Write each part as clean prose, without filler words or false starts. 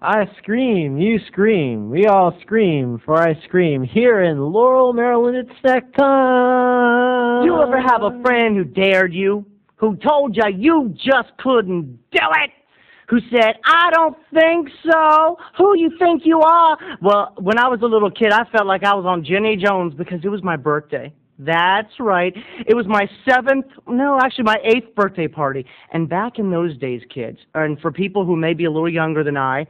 I scream, you scream, we all scream for ice cream here in Laurel, Maryland. It's snack time. Do you ever have a friend who dared you, who told you you just couldn't do it, who said, I don't think so, who you think you are? Well, when I was a little kid, I felt like I was on Jenny Jones because it was my birthday. That's right. It was my my 8th birthday party. And back in those days, kids, and for people who may be a little younger than I,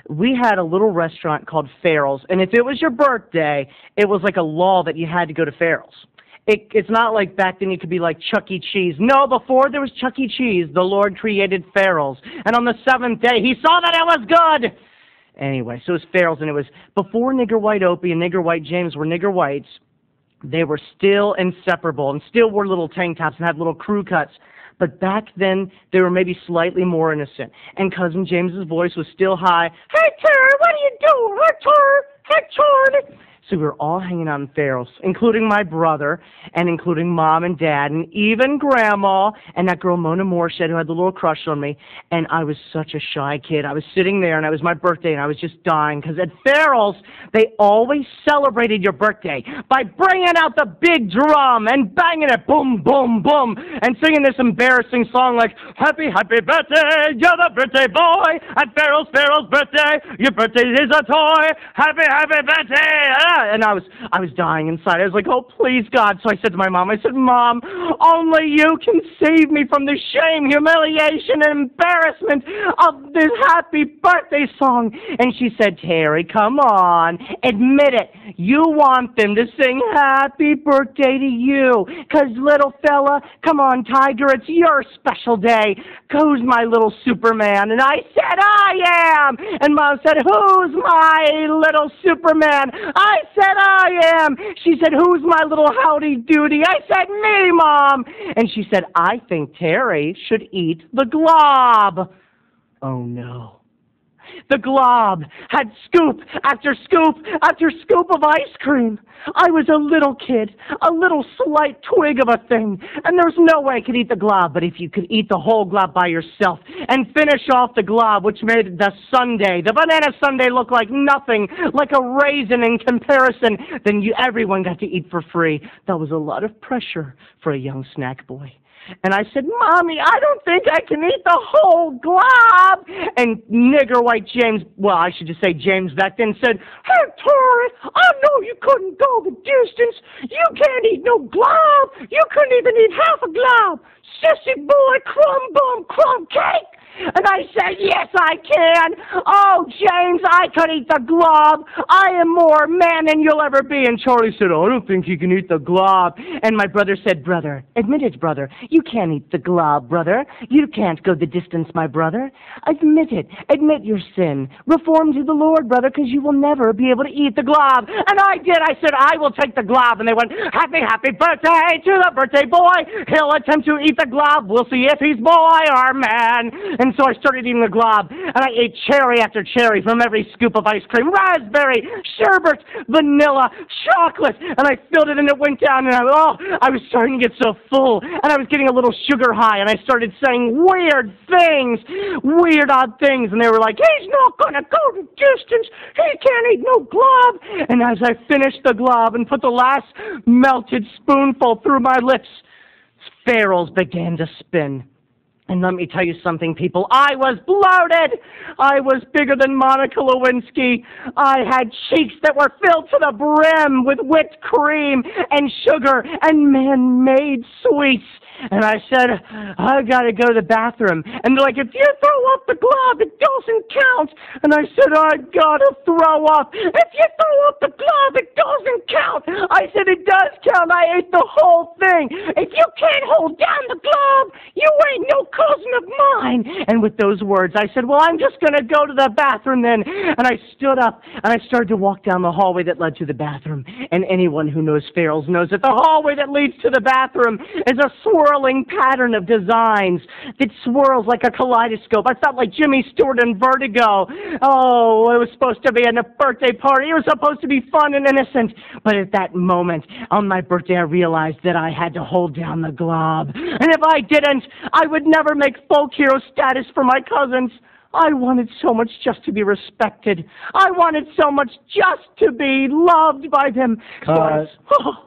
we had a little restaurant called Farrells. And if it was your birthday, it was like a law that you had to go to Farrells. It's not like back then you could be like Chuck E. Cheese. No, before there was Chuck E. Cheese, the Lord created Farrells. And on the 7th day, he saw that it was good. Anyway, so it was Farrells, and it was before Nigger White Opie and Nigger White James were Nigger Whites. They were still inseparable and still wore little tank tops and had little crew cuts. But back then, they were maybe slightly more innocent. And Cousin James's voice was still high. Hey, Terry, what are you doing? Hey, Terry. Hey, Terry. So we were all hanging out in Farrell's, including my brother, and including Mom and Dad, and even Grandma, and that girl Mona Morshed who had the little crush on me. And I was such a shy kid. I was sitting there, and it was my birthday, and I was just dying, because at Farrell's, they always celebrated your birthday by bringing out the big drum and banging it, boom, boom, boom, and singing this embarrassing song like, Happy, happy birthday, you're the birthday boy, at Farrell's birthday, your birthday is a toy, happy, happy birthday, and I was dying inside. I was like, oh, please, God. So I said to my mom, I said, Mom, only you can save me from the shame, humiliation, and embarrassment of this happy birthday song. And she said, Terry, come on, admit it. You want them to sing happy birthday to you. Because, little fella, come on, Tiger, it's your special day. Who's my little Superman? And I said, I am. And Mom said, who's my little Superman? I said, I am. She said, who's my little howdy doody? I said, me, Mom. And she said, I think Terry should eat the glob. Oh, no. The glob had scoop after scoop after scoop of ice cream. I was a little kid, a little slight twig of a thing, and there's no way I could eat the glob. But if you could eat the whole glob by yourself and finish off the glob, which made the sundae, the banana sundae, look like nothing, like a raisin in comparison, then everyone got to eat for free. That was a lot of pressure for a young snack boy. And I said, Mommy, I don't think I can eat the whole glob. And Nigger White James, well, I should just say James back then, said, Hey, Tori, I know you couldn't go the distance. You can't eat no glob. You couldn't even eat half a glob. Sissy boy, crumb bum, crumb cake. And I said, yes, I can. Oh, James, I could eat the glob. I am more man than you'll ever be. And Charlie said, I don't think you can eat the glob. And my brother said, brother, admit it, brother. You can't eat the glob, brother. You can't go the distance, my brother. Admit it. Admit your sin. Reform to the Lord, brother, because you will never be able to eat the glob. And I did. I said, I will take the glob. And they went, happy, happy birthday to the birthday boy. He'll attempt to eat the glob. We'll see if he's boy or man. And so I started eating the glob, and I ate cherry after cherry from every scoop of ice cream, raspberry, sherbet, vanilla, chocolate, and I filled it, and it went down, and I was starting to get so full, and I was getting a little sugar high, and I started saying weird things, weird, odd things, and they were like, he's not going to go the distance, he can't eat no glob, and as I finished the glob and put the last melted spoonful through my lips, Farrells began to spin. And let me tell you something, people. I was bloated. I was bigger than Monica Lewinsky. I had cheeks that were filled to the brim with whipped cream and sugar and man-made sweets. And I said, I got to go to the bathroom. And they're like, if you throw up the glob, it doesn't count. And I said, I got to throw up. If you throw up the glob, it doesn't count. I said, it does count. I ate the whole thing. If you can't hold down the glob, you ain't no cousin of mine. And with those words, I said, well, I'm just going to go to the bathroom then. And I stood up, and I started to walk down the hallway that led to the bathroom. And anyone who knows Farrell's knows that the hallway that leads to the bathroom is a swirling pattern of designs that swirls like a kaleidoscope. I felt like Jimmy Stewart in Vertigo. Oh, it was supposed to be a birthday party. It was supposed to be fun and innocent. But at that moment, on my birthday, I realized that I had to hold down the glob. And if I didn't, I would never make folk hero status for my cousins. I wanted so much just to be respected. I wanted so much just to be loved by them. So Cut. oh,